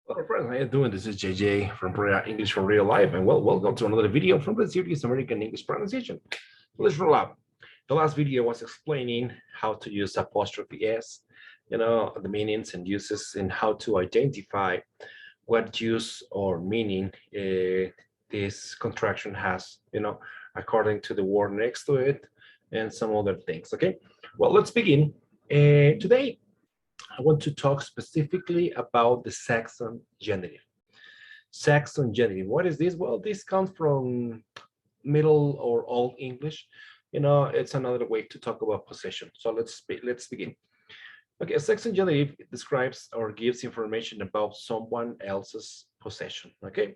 Hello friends, how you doing? This is JJ from English for Real Life, and welcome to another video from the series American English Pronunciation. Let's roll up. The last video was explaining how to use apostrophe S, the meanings and uses, and how to identify what use or meaning this contraction has, according to the word next to it, and some other things. Okay, well, let's begin. Today, I want to talk specifically about the SAXON genitive. SAXON genitive. What is this? Well, this comes from Middle or Old English. It's another way to talk about possession. So let's begin. Okay, a SAXON genitive describes or gives information about someone else's possession. Okay,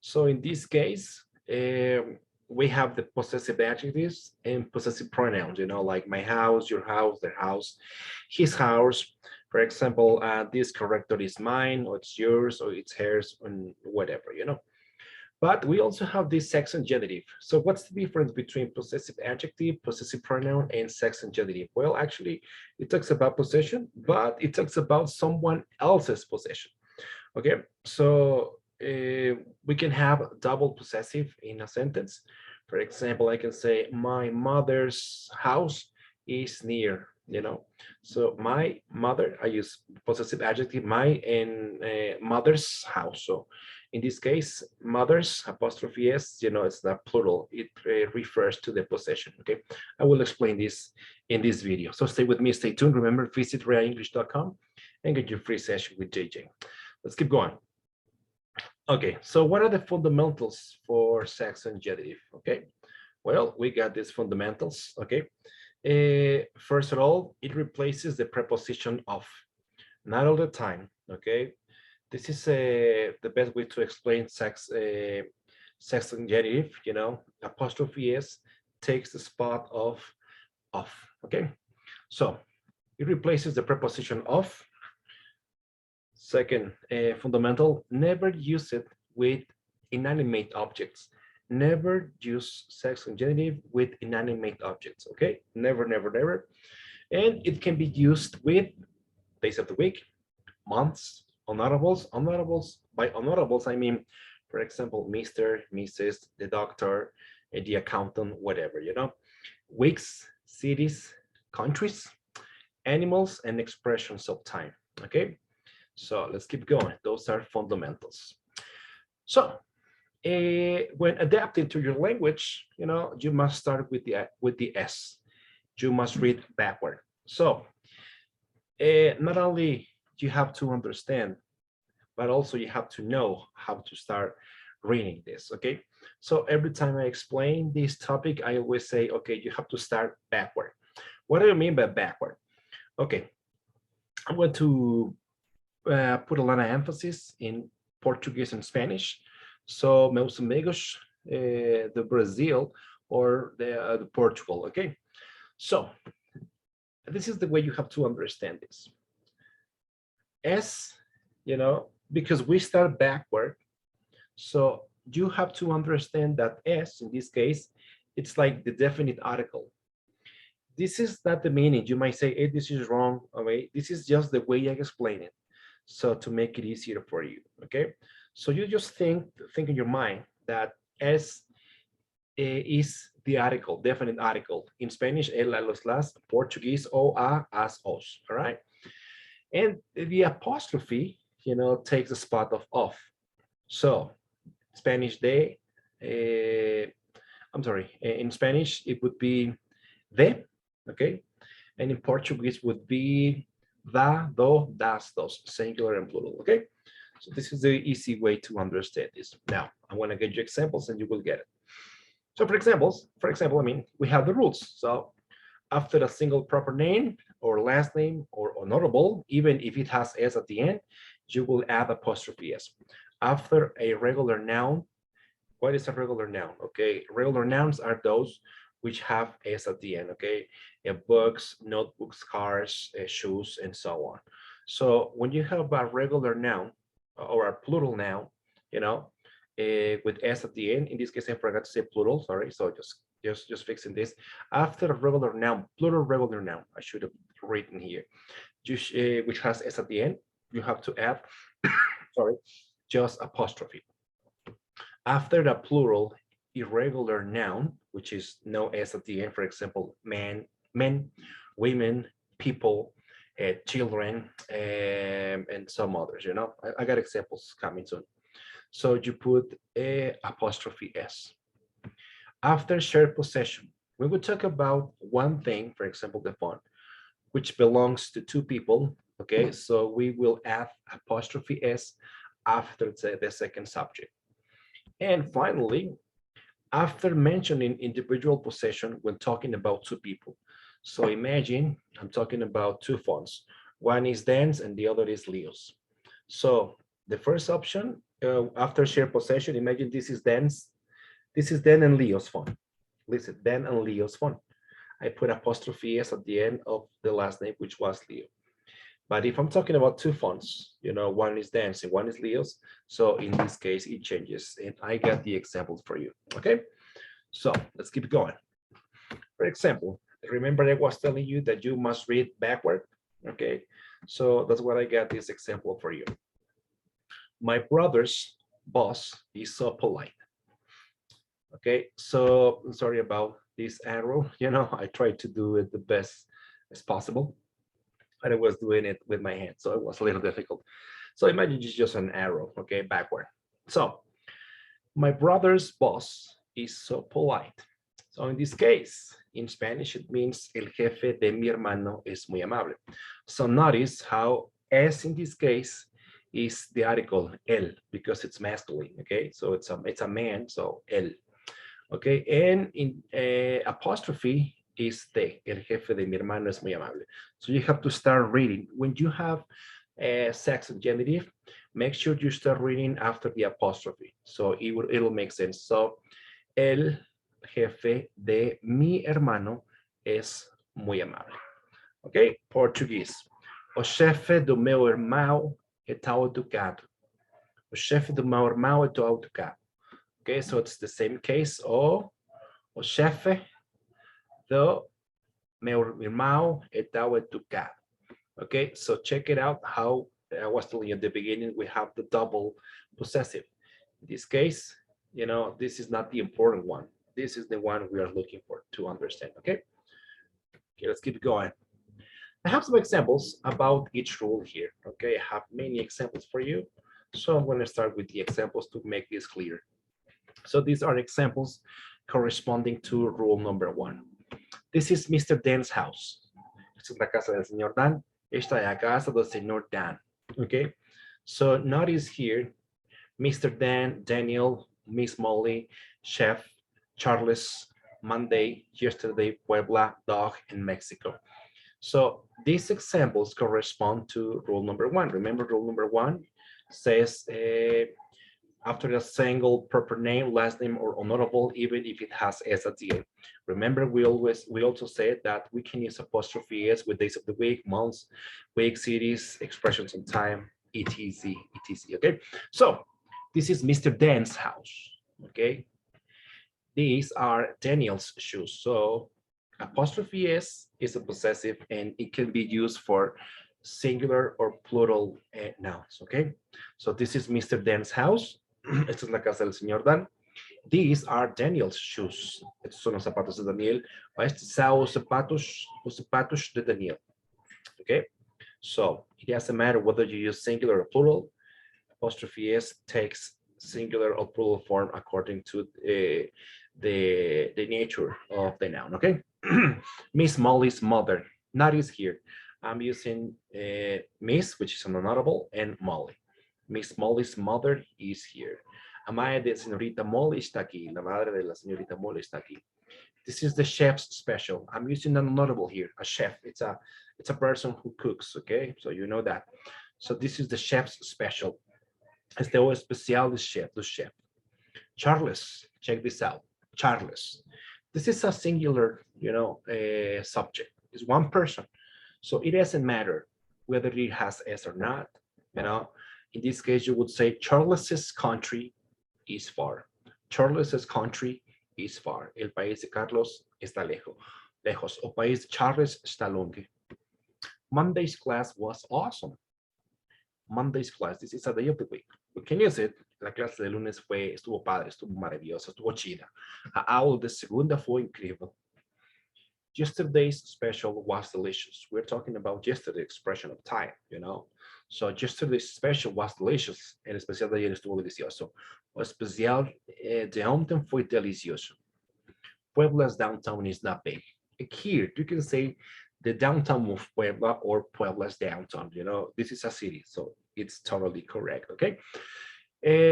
so in this case, we have the possessive adjectives and possessive pronouns, like my house, your house, their house, his house. For example, this character is mine, or it's yours, or it's hers, and whatever, But we also have this SAXON genitive. So what's the difference between possessive adjective, possessive pronoun, and SAXON genitive? Well, actually, it talks about possession, but it talks about someone else's possession. Okay, so we can have double possessive in a sentence. For example, I can say my mother's house is near, So my mother, I use possessive adjective, my, and mother's house. So in this case, mother's apostrophe S, it's not plural. It refers to the possession. Okay, I will explain this in this video. So stay with me, stay tuned. Remember, visit reaenglish.com and get your free session with JJ. Let's keep going. Okay, so what are the fundamentals for SAXON genitive? Okay, well, we got these fundamentals. Okay, first of all, it replaces the preposition of, not all the time. Okay, this is the best way to explain SAXON genitive. Apostrophe S takes the spot of. Okay, so it replaces the preposition of. Second, fundamental, never use it with inanimate objects. Never use SAXON genitive with inanimate objects, okay? Never, never, never. And it can be used with days of the week, months, honorables. By honorables, I mean, for example, Mr., Mrs., the doctor, the accountant, whatever, Weeks, cities, countries, animals, and expressions of time, okay? So let's keep going. Those are fundamentals. So when adapting to your language, you must start with the S. You must read backward. So not only you have to understand, but also you have to know how to start reading this. Okay. So every time I explain this topic, I always say, okay, you have to start backward. What do you mean by backward? Okay, I'm going to put a lot of emphasis in Portuguese and Spanish. So, meus amigos, the Brazil or the Portugal, okay? So, this is the way you have to understand this. S, because we start backward, so you have to understand that S, in this case, it's like the definite article. This is not the meaning. You might say, hey, this is wrong. Okay, this is just the way I explain it. So to make it easier for you, okay? So you just think in your mind that S is the article, definite article. In Spanish, el, a, los, las, Portuguese, o, a, as, os, all right? And the apostrophe, takes the spot of. So Spanish, de, I'm sorry, in Spanish, it would be de, okay? And in Portuguese would be da, do, das, dos, singular and plural, okay? So this is the easy way to understand this. Now, I want to get you examples and you will get it. So for example, I mean, we have the rules. So after a single proper name or last name or honorable, even if it has S at the end, you will add apostrophe S. After a regular noun, what is a regular noun? Okay, regular nouns are those which have S at the end, okay? Books, notebooks, cars, shoes, and so on. So when you have a regular noun or a plural noun, with S at the end, in this case, I forgot to say plural, sorry. So just fixing this. After a regular noun, plural regular noun, I should have written here, which has S at the end, you have to add sorry, just apostrophe. After the plural irregular noun, which is no s at the end, for example, men, women, people, children, and some others, you know, I got examples coming soon. So you put a apostrophe s. After shared possession, we would talk about one thing, for example, the phone, which belongs to two people. Okay, so we will add apostrophe s after the second subject. And finally, after mentioning individual possession when talking about two people. So imagine I'm talking about two phones. One is Dan's and the other is Leo's. So the first option, after shared possession, imagine this is Dan and Leo's phone. Listen, Dan and Leo's phone. I put apostrophe s at the end of the last name, which was Leo. But if I'm talking about two phones, you know, one is Dan's and one is Leo's. So in this case, it changes. And I got the examples for you. Okay. So let's keep going. For example, remember I was telling you that you must read backward. Okay. So that's what I got this example for you. My brother's boss is so polite. Okay. So I'm sorry about this arrow. You know, I tried to do it the best as possible. And I was doing it with my hand, so it was a little difficult. So imagine it's just an arrow, okay, backward. So my brother's boss is so polite. So in this case, in Spanish, it means el jefe de mi hermano es muy amable. So notice how S in this case is the article el because it's masculine, okay? So it's a man, so el, okay? And in apostrophe, is el jefe de mi hermano es muy amable. So you have to start reading. When you have a SAXON genitive, make sure you start reading after the apostrophe. So it'll make sense. So el jefe de mi hermano es muy amable. Okay, Portuguese. O chefe do meu irmão é tão educado. O chefe do meu irmão é tão educado. Okay, so it's the same case. O chefe do meu irmão é tão educado. Okay, so check it out how I was telling you at the beginning, we have the double possessive. In this case, you know, this is not the important one. This is the one we are looking for to understand, okay? Okay, let's keep going. I have some examples about each rule here, okay? I have many examples for you. So I'm gonna start with the examples to make this clear. So these are examples corresponding to rule number 1. This is Mr. Dan's house. Esta es la casa del señor Dan. Esta es la casa del señor Dan. Okay. So notice here, Mr. Dan, Daniel, Miss Molly, Chef, Charles, Monday, yesterday, Puebla, dog, and Mexico. So these examples correspond to rule number 1. Remember, rule number 1 says after a single proper name, last name, or honorable, even if it has s at the end. Remember, we also said that we can use apostrophe s with days of the week, months, week, cities, expressions of time, etc. Okay, so this is Mr. Dan's house. Okay, these are Daniel's shoes. So apostrophe s is a possessive and it can be used for singular or plural nouns. Okay, so this is Mr. Dan's house. Esta es la casa del señor Dan. These are Daniel's shoes. Estos son los zapatos de Daniel. Estos son los zapatos de Daniel. Okay, so it doesn't matter whether you use singular or plural. Apostrophe s takes singular or plural form according to the nature of the noun. Okay, Miss Molly's mother. Notice here, I'm using Miss, which is an honorable, and Molly. Miss Molly's mother is here. La madre de señorita Molly está aquí. La madre de la señorita Molly está aquí. This is the chef's special. I'm using an honorable here. A chef. It's a person who cooks. Okay, so you know that. So this is the chef's special. Este o especial del chef. The chef. Charles. Check this out. Charles. This is a singular, you know, subject. It's one person. So it doesn't matter whether it has s or not. You know. In this case, you would say Charles's country is far. Charles's country is far. El país de Carlos está lejos. O país de Charles está longe. Monday's class was awesome. Monday's class. This is a day of the week. We can use it. La clase de lunes estuvo padre, estuvo maravillosa, estuvo chida. A aula de segunda fue increíble. Yesterday's special was delicious. We're talking about yesterday's expression of time, you know. So yesterday's special was delicious. El especial de ayer estuvo delicioso. O especial de ontem fue delicioso. Puebla's downtown is not big. Here, you can say the downtown of Puebla or Puebla's downtown. You know, this is a city, so it's totally correct, okay?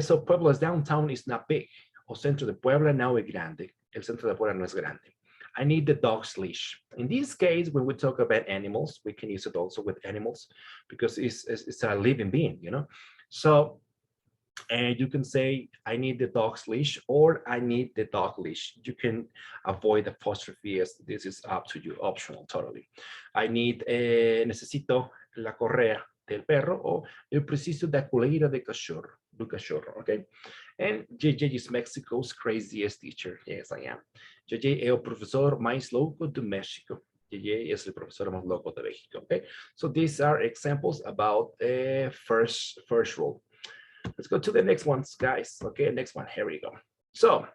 So Puebla's downtown is not big. O centro de Puebla no es grande. El centro de Puebla no es grande. I need the dog's leash. In this case, when we talk about animals, we can use it also with animals because it's a living being, you know? So, and you can say, I need the dog's leash or I need the dog leash. You can avoid apostrophes. This is up to you, optional, totally. I need, necesito la correa del perro o eu preciso da coleira do cachorro, okay? And JJ is Mexico's craziest teacher. Yes, I am. JJ é o professor mais louco do México. JJ es el profesor más loco de México, okay? So these are examples about first rule. Let's go to the next ones, guys. Okay, next one, here we go. So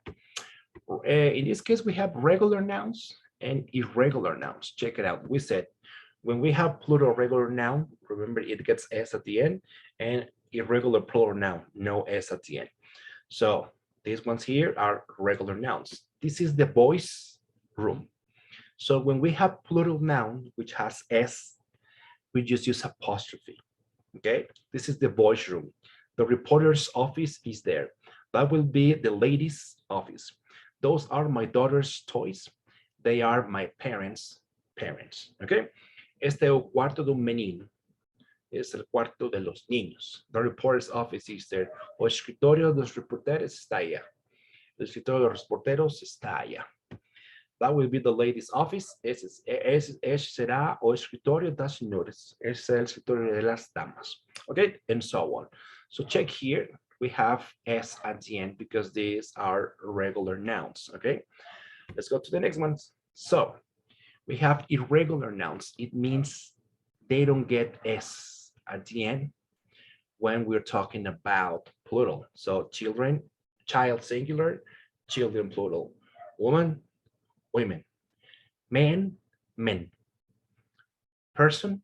in this case, we have regular nouns and irregular nouns. Check it out. We said when we have plural regular noun, remember it gets S at the end, and irregular plural noun, no S at the end. So these ones here are regular nouns. This is the boys' room. So when we have plural noun, which has S, we just use apostrophe, okay? This is the boys' room. The reporter's office is there. That will be the ladies' office. Those are my daughter's toys. They are my parents' parents, okay? Este es el cuarto de un menino. Es el cuarto de los niños. The reporter's office is there. O escritorio de los reporteros está allá. El escritorio de los reporteros está allá. That will be the ladies' office. Ese será o escritorio de las señores. Ese es el escritorio de las damas. Okay, and so on. So check here. We have S at the end because these are regular nouns. Okay, let's go to the next one. So we have irregular nouns. It means they don't get S at the end when we're talking about plural. So children, child singular, children plural. Woman, women. Man, men. Person,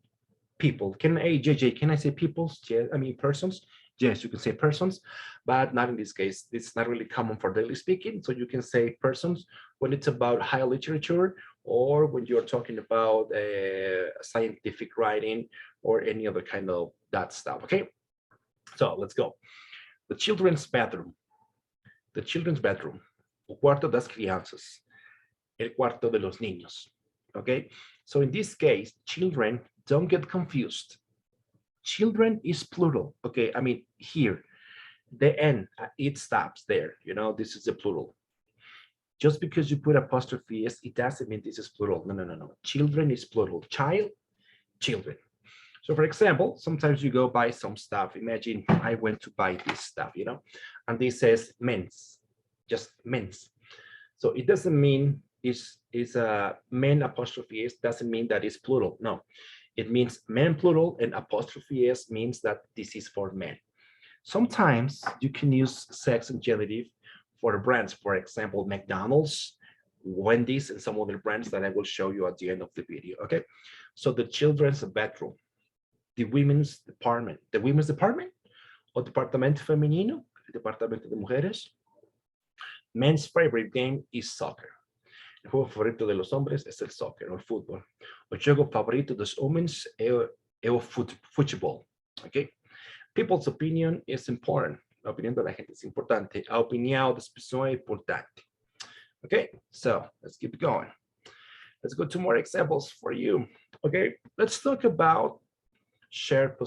people. Hey, JJ, can I say peoples? Yeah, I mean persons. Yes, you can say persons, but not in this case. It's not really common for daily speaking. So you can say persons when it's about high literature or when you're talking about scientific writing or any other kind of that stuff, okay? So let's go. The children's bathroom. The children's bathroom. El cuarto de las crianzas. El cuarto de los niños, okay? So in this case, children, don't get confused. Children is plural, okay? I mean, here, the N, it stops there, you know, this is a plural. Just because you put apostrophe S, it doesn't mean this is plural. No, no, no, no. Children is plural. Child, children. So for example, sometimes you go buy some stuff. Imagine I went to buy this stuff, you know, and this says men's, just men's. So it doesn't mean is a men apostrophe S doesn't mean that it's plural. No, it means men plural and apostrophe S means that this is for men. Sometimes you can use SAXON genitive for the brands, for example, McDonald's, Wendy's, and some other brands that I will show you at the end of the video, okay? So the children's bedroom, the women's department o departamento femenino, el departamento de mujeres. Men's favorite game is soccer. El juego favorito de los hombres es el soccer o el fútbol. O juego favorito dos homens é o futebol, okay? People's opinion is important. La opinión de la gente es importante. A opinião das pessoas é importante. Okay, so let's keep going. Let's go to more examples for you. Okay, let's talk about shared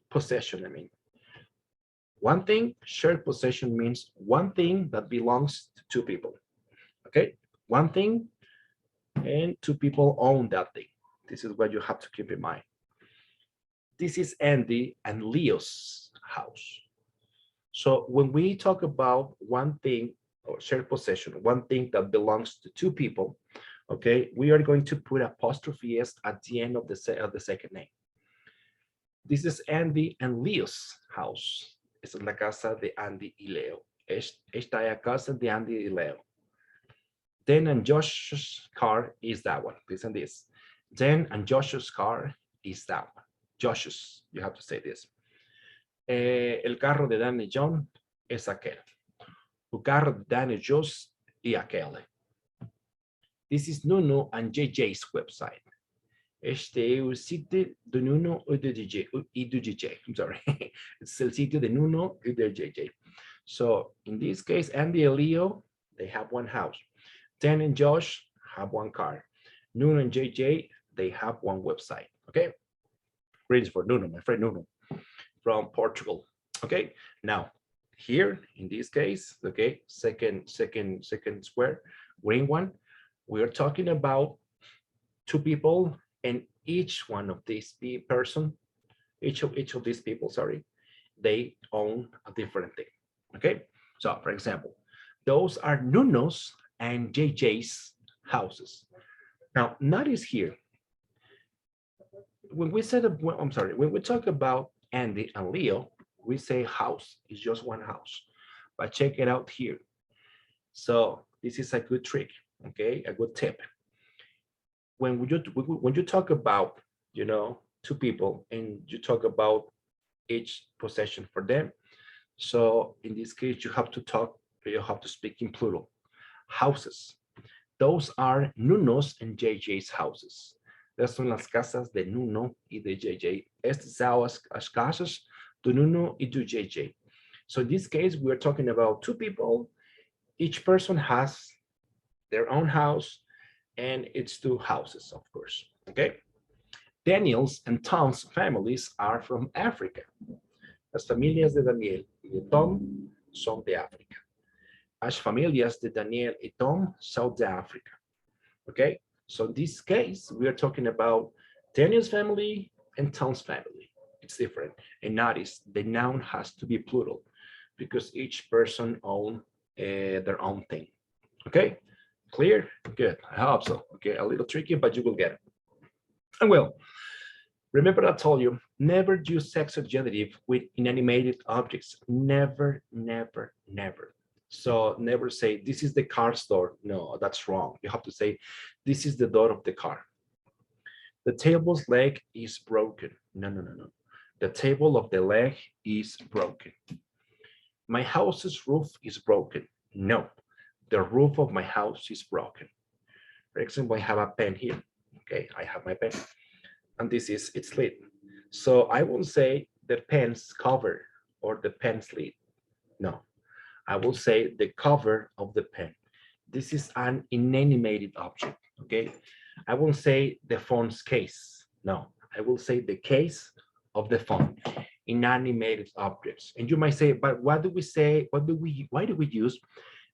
possession. I mean, one thing, shared possession means one thing that belongs to two people. Okay, one thing and two people own that thing. This is what you have to keep in mind. This is Andy and Leo's house. So when we talk about one thing or shared possession, one thing that belongs to two people, okay, we are going to put apostrophe S at the end of the second name. This is Andy and Leo's house. Esta es la casa de Andy y Leo. Esta es la casa de Andy y Leo. Dan and Josh's car is that one. Listen this. Dan and Josh's car is that one. Josh's, you have to say this. El carro de Dan y John es aquel. El carro de Dan y Josh y aquel. This is Nuno and JJ's website. Este es el sitio de Nuno y de JJ. I'm sorry. It's el sitio de Nuno y de JJ. So in this case, Andy and Leo, they have one house. Dan and Josh have one car. Nuno and JJ, they have one website. Okay. Greetings for Nuno, my friend Nuno from Portugal. Okay. Now here in this case, okay, second square, green one, we are talking about two people, and each one of these each of these people, sorry, they own a different thing. Okay. So for example, those are Nuno's and JJ's houses. Now, notice here, when we said, I'm sorry, when we talk about Andy and Leo, we say house is just one house, but check it out here. So this is a good trick, okay, a good tip. When you talk about, you know, two people and you talk about each possession for them, so in this case, you have to speak in plural. Houses. Those are Nuno's and JJ's houses. Estas son las casas de Nuno y de JJ. Estas son las casas de Nuno y de JJ. So in this case, we're talking about two people. Each person has their own house, and it's two houses, of course. Okay. Daniel's and Tom's families are from Africa. Las familias de Daniel y de Tom son de África. As familias de Daniel y Tom son de África. Okay, so in this case, we are talking about Daniel's family and Tom's family. It's different. And notice the noun has to be plural because each person owns their own thing. Okay, clear? Good, I hope so. Okay, a little tricky, but you will get it. And well, remember I told you, never use SAXON genitive with inanimated objects. Never, never, never. So never say, this is the car door. No, that's wrong. You have to say, this is the door of the car. The table's leg is broken. No, no, no, no. The table of the leg is broken. My house's roof is broken. No, the roof of my house is broken. For example, I have a pen here. Okay, I have my pen. And this is its lid. So I won't say the pen's cover or the pen's lid. No. I will say the cover of the pen. This is an inanimated object, okay? I won't say the phone's case. No, I will say the case of the phone. Inanimated objects. And you might say, but what do we say? Why do we use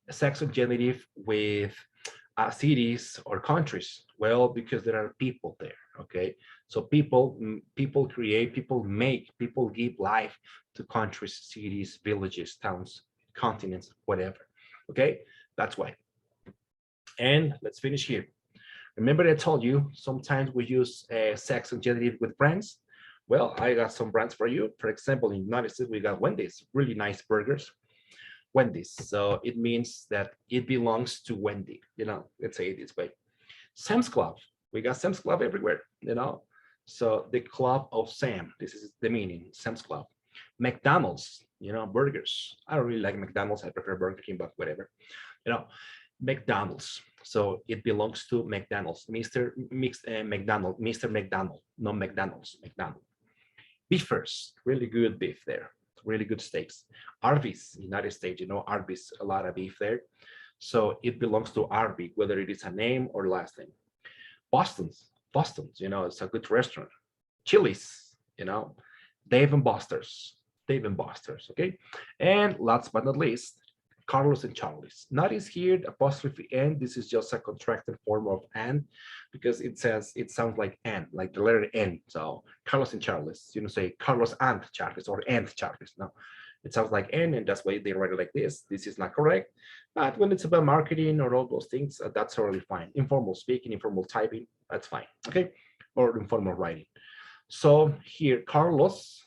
a SAXON genitive with cities or countries? Well, because there are people there, okay? So people create, people make, people give life to countries, cities, villages, towns, continents, whatever. Okay, that's why. And let's finish here. Remember I told you sometimes we use SAXON genitive with brands. Well, I got some brands for you. For example, in the United States, we got Wendy's, really nice burgers. Wendy's, so it means that it belongs to Wendy, you know, let's say it this way. Sam's Club, we got Sam's Club everywhere, you know. So the club of Sam, this is the meaning, Sam's Club. McDonald's, you know, burgers. I don't really like McDonald's. I prefer Burger King, but whatever. You know, McDonald's. So it belongs to McDonald's. Mr. McDonald, Mr. McDonald, no McDonald's, McDonald. Beefers, really good beef there. Really good steaks. Arby's, United States, you know, Arby's, a lot of beef there. So it belongs to Arby, whether it is a name or last name. Boston's, you know, it's a good restaurant. Chili's, you know, Dave and Buster's, okay? And last but not least, Carlos and Charlie's. Notice here the apostrophe N, this is just a contracted form of and because it sounds like N, like the letter N. So Carlos and Charlie's, you know, say Carlos and Charlie's or and Charlie's. No, it sounds like N, and that's why they write it like this. This is not correct. But when it's about marketing or all those things, that's totally fine. Informal speaking, informal typing, that's fine, okay? Or informal writing. So here, Carlos,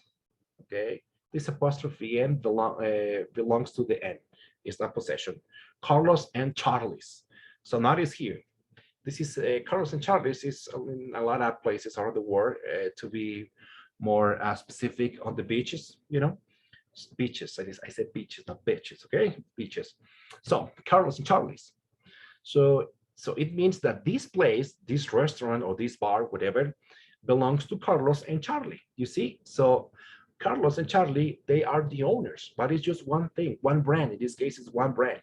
okay, this apostrophe N belongs to the N. It's not possession. Carlos and Charlie's. So notice here, this is Carlos and Charlie's is in a lot of places around the world to be more specific on the beaches, you know, beaches. I said beaches, not beaches, okay? Beaches. So Carlos and Charlie's. So it means that this place, this restaurant or this bar, whatever, belongs to Carlos and Charlie. You see? So Carlos and Charlie, they are the owners, but it's just one thing, one brand. In this case, it's one brand.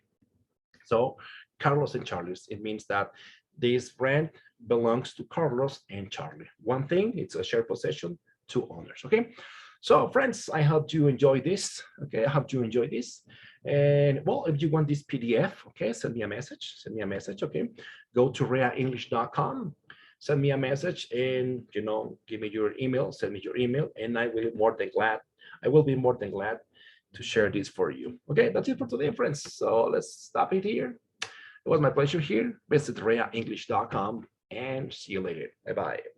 So Carlos and Charlie's, it means that this brand belongs to Carlos and Charlie. One thing, it's a shared possession, two owners, okay? So friends, I hope you enjoy this, okay? I hope you enjoy this. And well, if you want this PDF, okay, send me a message, okay? Go to reaenglish.com, send me a message and, you know, give me your email, send me your email, and I will be more than glad to share this for you. Okay, that's it for today, friends. So let's stop it here. It was my pleasure here. Visit reaenglish.com and see you later. Bye-bye.